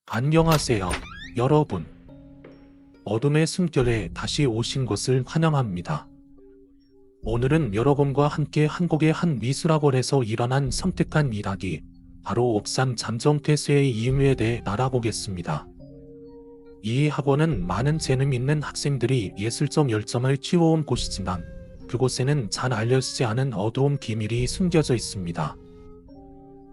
안녕하세요, 여러분. 어둠의 숨결에 다시 오신 것을 환영합니다. 오늘은 여러분과 함께 한국의 한 미술학원에서 일어난 섬뜩한 이야기, 바로 옥상 잠정폐쇄의 이유에 대해 알아보겠습니다. 이 학원은 많은 재능 있는 학생들이 예술적 열정을 키워온 곳이지만 그곳에는 잘 알려지지 않은 어두운 비밀이 숨겨져 있습니다.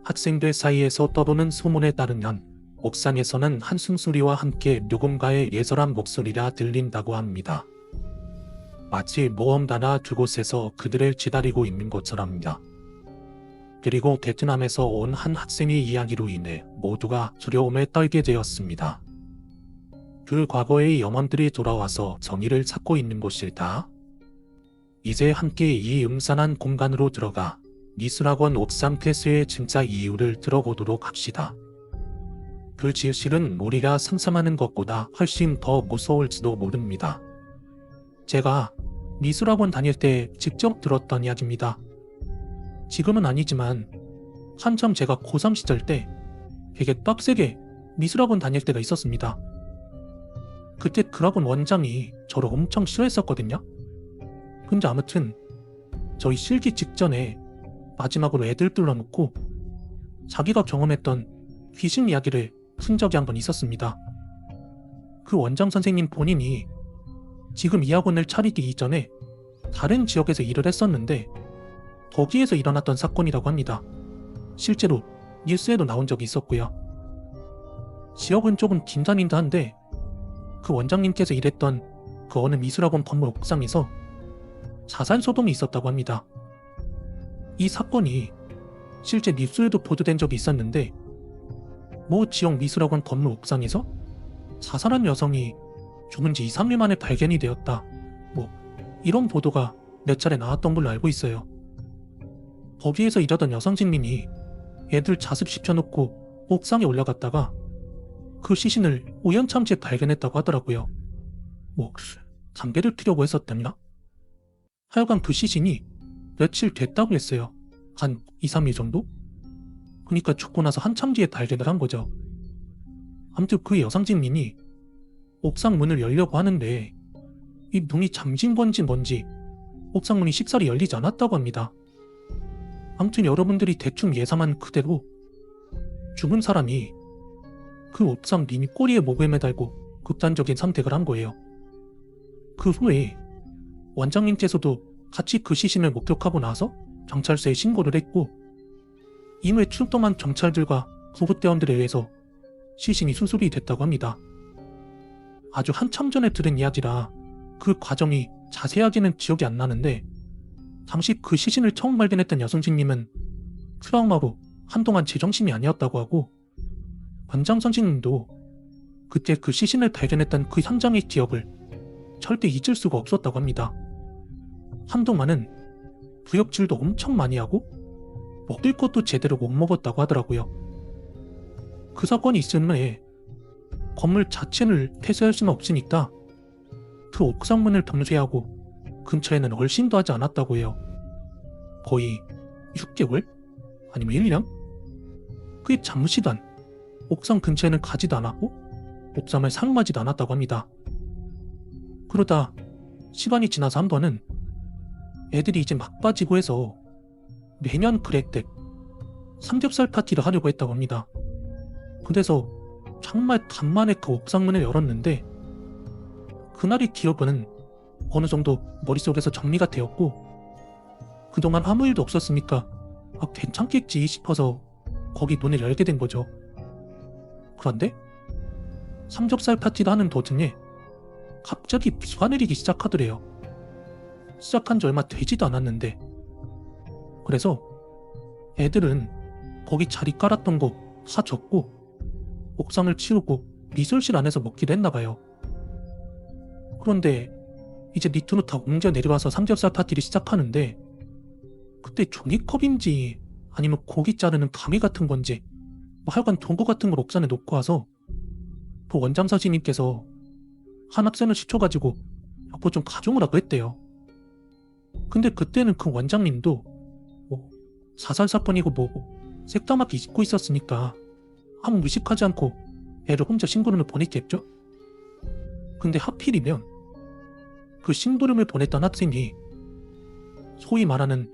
학생들 사이에서 떠도는 소문에 따르면 옥상에서는 한숨소리와 함께 누군가의 예절한 목소리가 들린다고 합니다. 마치 모험가나 그곳에서 그들을 기다리고 있는 것처럼입니다. 그리고 베트남에서 온 한 학생의 이야기로 인해 모두가 두려움에 떨게 되었습니다. 그 과거의 영혼들이 돌아와서 정의를 찾고 있는 곳일까? 이제 함께 이 음산한 공간으로 들어가 미술학원 옥상 폐쇄의 진짜 이유를 들어보도록 합시다. 그 진실은 우리가 상상하는 것보다 훨씬 더 무서울지도 모릅니다. 제가 미술학원 다닐 때 직접 들었던 이야기입니다. 지금은 아니지만 한참 제가 고3 시절 때 되게 빡세게 미술학원 다닐 때가 있었습니다. 그때 그 학원 원장이 저를 엄청 싫어했었거든요. 근데 아무튼 저희 실기 직전에 마지막으로 애들 불러놓고 자기가 경험했던 귀신 이야기를 푼 적이 한 번 있었습니다. 그 원장 선생님 본인이 지금 이 학원을 차리기 이전에 다른 지역에서 일을 했었는데 거기에서 일어났던 사건이라고 합니다. 실제로 뉴스에도 나온 적이 있었고요. 지역은 조금 긴장인다 한데 그 원장님께서 일했던 그 어느 미술학원 건물 옥상에서 자살 소동이 있었다고 합니다. 이 사건이 실제 뉴스에도 보도된 적이 있었는데 모 지역 미술학원 건물 옥상에서 자살한 여성이 죽은 지 2, 3일 만에 발견이 되었다. 이런 보도가 몇 차례 나왔던 걸로 알고 있어요. 거기에서 일하던 여성 시민이 애들 자습시켜놓고 옥상에 올라갔다가 그 시신을 우연찮게 발견했다고 하더라고요. 담배를 피려고 했었답니다. 하여간 그 시신이 며칠 됐다고 했어요. 한 2, 3일 정도? 그러니까 죽고 나서 한참 뒤에 발견을 한 거죠. 아무튼 그 여성 시민이 옥상 문을 열려고 하는데 이 문이 잠긴 건지 뭔지 옥상 문이 쉽사리 열리지 않았다고 합니다. 아무튼 여러분들이 대충 예상한 그대로 죽은 사람이 그 옥상 린 꼬리에 목을 매달고 극단적인 선택을 한 거예요. 그 후에 원장님께서도 같이 그 시신을 목격하고 나서 경찰서에 신고를 했고 이후에 출동한 경찰들과 구급대원들에 의해서 시신이 수습이 됐다고 합니다. 아주 한참 전에 들은 이야기라 그 과정이 자세하게는 기억이 안 나는데 당시 그 시신을 처음 발견했던 여성진님은 트라우마로 한동안 제정신이 아니었다고 하고 원장 선생님도 그때 그 시신을 발견했던 그 현장의 기억을 절대 잊을 수가 없었다고 합니다. 한동안은 구역질도 엄청 많이 하고 먹을 것도 제대로 못 먹었다고 하더라고요. 그 사건이 있은 후에 건물 자체를 폐쇄할 수는 없으니까 그 옥상문을 병쇄하고 근처에는 얼씬도 하지 않았다고 해요. 거의 6개월? 아니면 1년? 그게 잠시간 옥상 근처에는 가지도 않았고 옥상을 사용하지도 않았다고 합니다. 그러다 시간이 지나서 한 번은 애들이 이제 막 빠지고 해서 매년 그랬듯 삼겹살 파티를 하려고 했다고 합니다. 그래서 정말 간만에 그 옥상문을 열었는데 그날의 기억은 어느 정도 머릿속에서 정리가 되었고 그동안 아무 일도 없었으니까 괜찮겠지 싶어서 거기 문을 열게 된 거죠. 그런데 삼겹살 파티를 하는 도중에 갑자기 비가 내리기 시작하더래요. 시작한 지 얼마 되지도 않았는데 그래서 애들은 거기 자리 깔았던 거 다 줬고 옥상을 치우고 미술실 안에서 먹기로 했나봐요. 그런데 이제 니트노 타고 옮겨 내려와서 삼겹살 파티를 시작하는데 그때 종이컵인지 아니면 고기 자르는 가위 같은 건지 하여간 도구 같은 걸 옥상에 놓고 와서 그 원장 선생님께서 한 학생을 시켜가지고 뭐 좀 가져오라고 했대요. 근데 그때는 그 원장님도 자살 사건이고 뭐고 새까맣게 잊고 있었으니까 아무 의식하지 않고 애를 혼자 심부름을 보냈겠죠? 근데 하필이면 그 심부름을 보냈던 학생이 소위 말하는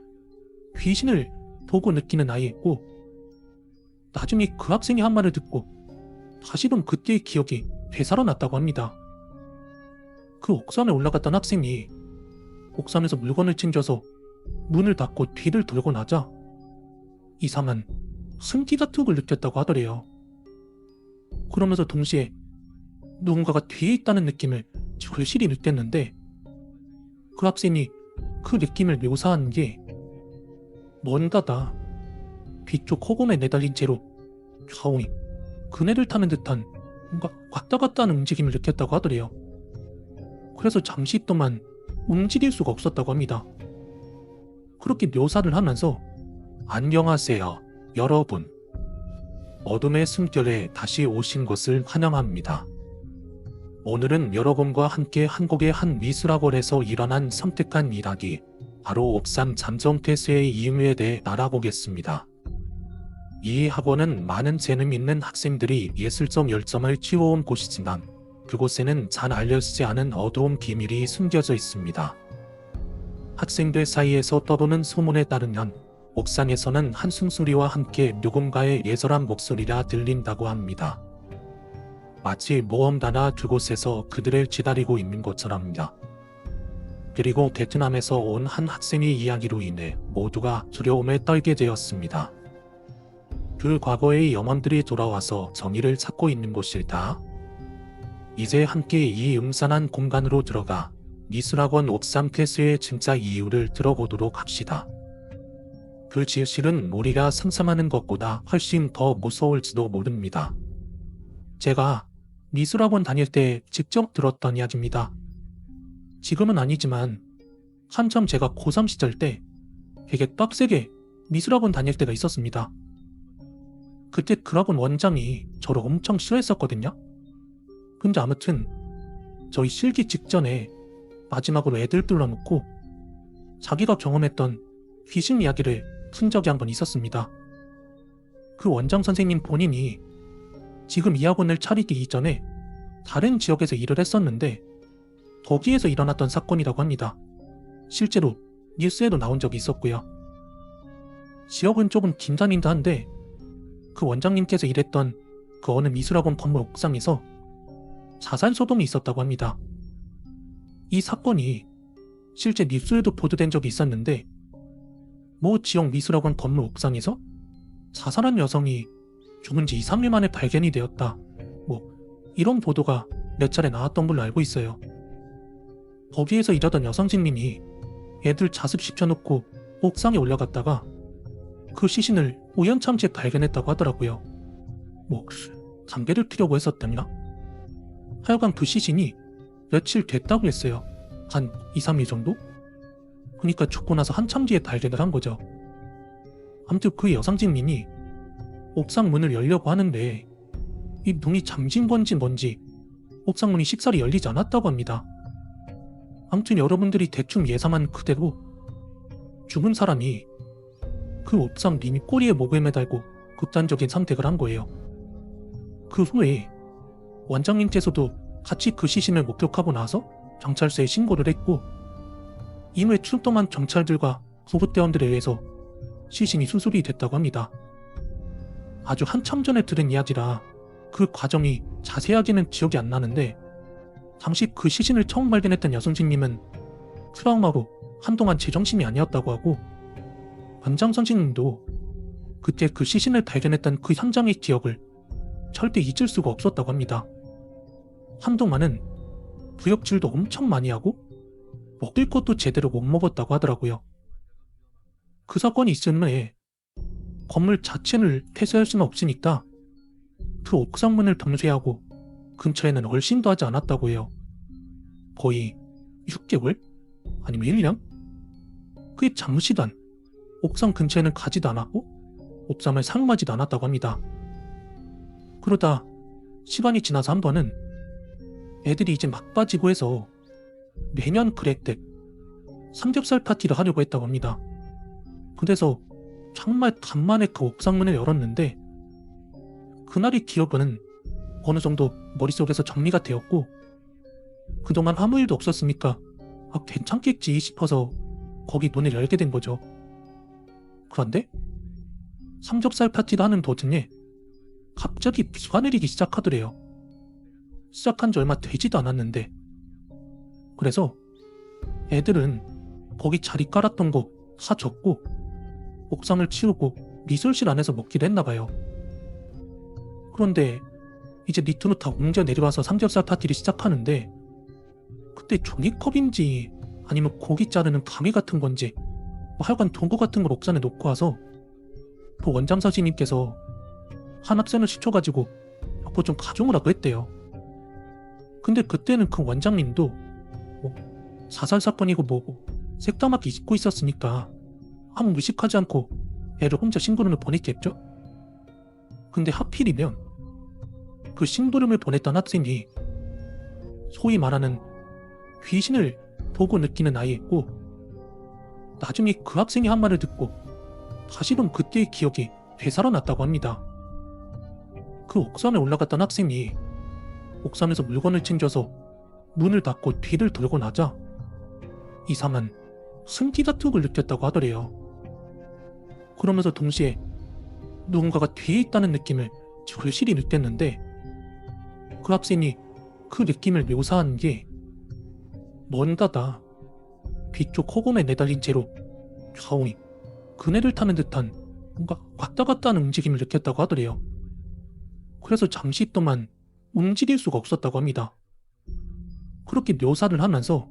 귀신을 보고 느끼는 아이였고, 나중에 그 학생이 한 말을 듣고 다시금 그때의 기억이 되살아났다고 합니다. 그 옥상에 올라갔던 학생이 옥상에서 물건을 챙겨서 문을 닫고 뒤를 돌고 나자 이상한 승기자툭을 느꼈다고 하더래요. 그러면서 동시에 누군가가 뒤에 있다는 느낌을 절실히 느꼈는데, 그 학생이 그 느낌을 묘사한 게 뭔가다 뒤쪽 허공에 내달린 채로 좌우에 그네를 타는 듯한 뭔가 왔다 갔다 하는 움직임을 느꼈다고 하더래요. 그래서 잠시 동안 움직일 수가 없었다고 합니다. 그렇게 묘사를 하면서 안녕하세요, 여러분. 어둠의 숨결에 다시 오신 것을 환영합니다. 오늘은 여러분과 함께 한국의 한 미술학원에서 일어난 섬뜩한 이야기, 바로 옥상 잠정퇴수의 이유에 대해 알아보겠습니다. 이 학원은 많은 재능 있는 학생들이 예술적 열정을 키워온 곳이지만 그곳에는 잘 알려지지 않은 어두운 비밀이 숨겨져 있습니다. 학생들 사이에서 떠도는 소문에 따르면 옥상에서는 한숨소리와 함께 누군가의 예절한 목소리가 들린다고 합니다. 마치 모험가나 그곳에서 그들을 기다리고 있는 것처럼요. 그리고 베트남에서 온 한 학생의 이야기로 인해 모두가 두려움에 떨게 되었습니다. 그 과거의 영혼들이 돌아와서 정의를 찾고 있는 곳일까? 이제 함께 이 음산한 공간으로 들어가 미술학원 옥상 폐쇄의 진짜 이유를 들어보도록 합시다. 그 진실은 우리가 상상하는 것보다 훨씬 더 무서울지도 모릅니다. 제가 미술학원 다닐 때 직접 들었던 이야기입니다. 지금은 아니지만 한참 제가 고3 시절 때 되게 빡세게 미술학원 다닐 때가 있었습니다. 그때 그 학원 원장이 저를 엄청 싫어했었거든요. 근데 아무튼 저희 실기 직전에 마지막으로 애들 불러놓고 자기가 경험했던 귀신 이야기를 푼 적이 한 번 있었습니다. 그 원장 선생님 본인이 지금 이 학원을 차리기 이전에 다른 지역에서 일을 했었는데 거기에서 일어났던 사건이라고 합니다. 실제로 뉴스에도 나온 적이 있었고요. 지역은 조금 긴장인다 한데 그 원장님께서 일했던 그 어느 미술학원 건물 옥상에서 자살 소동이 있었다고 합니다. 이 사건이 실제 뉴스에도 보도된 적이 있었는데 모 지역 미술학원 건물 옥상에서 자살한 여성이 죽은 지 2, 3일 만에 발견이 되었다. 이런 보도가 몇 차례 나왔던 걸로 알고 있어요. 거기에서 일하던 여성진님이 애들 자습시켜놓고 옥상에 올라갔다가 그 시신을 우연참치에 발견했다고 하더라고요. 담배를 피려고 했었다나? 하여간 그 시신이 며칠 됐다고 했어요. 한 2, 3일 정도? 그러니까 죽고 나서 한참 뒤에 발견을 한 거죠. 아무튼 그 여성진님이 옥상 문을 열려고 하는데 이 문이 잠긴 건지 뭔지 옥상 문이 쉽사리 열리지 않았다고 합니다. 아무튼 여러분들이 대충 예상한 그대로 죽은 사람이 그 옥상 리미 꼬리에 목을 매달고 극단적인 선택을 한 거예요. 그 후에 원장님께서도 같이 그 시신을 목격하고 나서 경찰서에 신고를 했고 이후에 출동한 경찰들과 구급대원들에 의해서 시신이 수습이 됐다고 합니다. 아주 한참 전에 들은 이야기라 그 과정이 자세하게는 기억이 안 나는데 당시 그 시신을 처음 발견했던 여성진님은 트라우마로 한동안 제정신이 아니었다고 하고 원장 선생님도 그때 그 시신을 발견했던 그 현장의 기억을 절대 잊을 수가 없었다고 합니다. 한동안은 구역질도 엄청 많이 하고 먹을 것도 제대로 못 먹었다고 하더라고요. 그 사건이 있은 후에 건물 자체를 폐쇄할 수는 없으니까 그 옥상문을 통제하고 근처에는 얼씬도 하지 않았다고 해요. 거의 6개월? 아니면 1년? 그게 잠시단 옥상 근처에는 가지도 않았고 옥상을 사용하지도 않았다고 합니다. 그러다 시간이 지나서 한 번은 애들이 이제 막 빠지고 해서 매년 그랬듯 삼겹살 파티를 하려고 했다고 합니다. 그래서 정말 간만에 그 옥상문을 열었는데 그날의 기억은 어느 정도 머릿속에서 정리가 되었고 그동안 아무 일도 없었으니까 괜찮겠지 싶어서 거기 문을 열게 된 거죠. 그런데 삼겹살 파티를 하는 도중에 갑자기 비가 내리기 시작하더래요. 시작한 지 얼마 되지도 않았는데. 그래서 애들은 거기 자리 깔았던 거 다 줬고 옥상을 치우고 미술실 안에서 먹기로 했나봐요. 그런데 이제 니트로 다 옮겨 내려와서 삼겹살 파티를 시작하는데 그때 종이컵인지 아니면 고기 자르는 가위 같은 건지 하여간 도구 같은 걸 옥상에 놓고 와서 그 원장 선생님께서 한 학생을 시켜가지고 뭐 좀 가져오라고 했대요. 근데 그때는 그 원장님도 자살 사건이고 뭐고 색담하게 잊고 있었으니까 아무 의식하지 않고 애를 혼자 심부름을 보냈겠죠? 근데 하필이면 그 심부름을 보냈던 학생이 소위 말하는 귀신을 보고 느끼는 아이였고 나중에 그 학생이 한 말을 듣고 다시금 그때의 기억이 되살아났다고 합니다. 그 옥상에 올라갔던 학생이 옥상에서 물건을 챙겨서 문을 닫고 뒤를 돌고 나자 이상한 승기 같은 걸 느꼈다고 하더래요. 그러면서 동시에 누군가가 뒤에 있다는 느낌을 절실히 느꼈는데 그 학생이 그 느낌을 묘사한 게 뭔가가 뒤쪽 허공에 내달린 채로 좌우이 그네를 타는 듯한 뭔가 왔다 갔다 하는 움직임을 느꼈다고 하더래요. 그래서 잠시 동안 움직일 수가 없었다고 합니다. 그렇게 묘사를 하면서